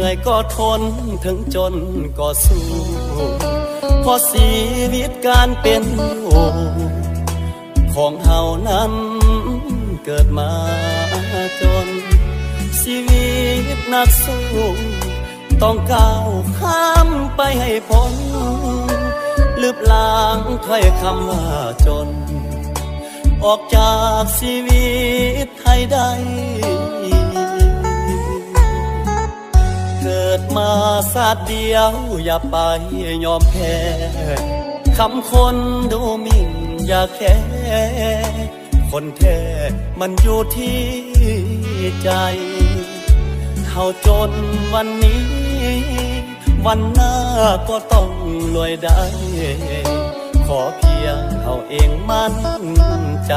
นื่อยก็ทนถึงจนก็สู้เพราะชีวิตการเป็นอยู่ของเฮานั้นเกิดมาจนชีวิตนักสู้ต้องก้าวข้ามไปให้พ้นลืบลางถ้อยคำว่าจนออกจากชีวิตให้ได้เกิดมาชาติเดียวอย่าไปยอมแพ้คำคนดูหมิ่นอย่าแค่คนแท้มันอยู่ที่ใจเฮาจนวันนี้วันหน้าก็ต้องรวยได้ขอเพียงเฮาเองมั่นใจ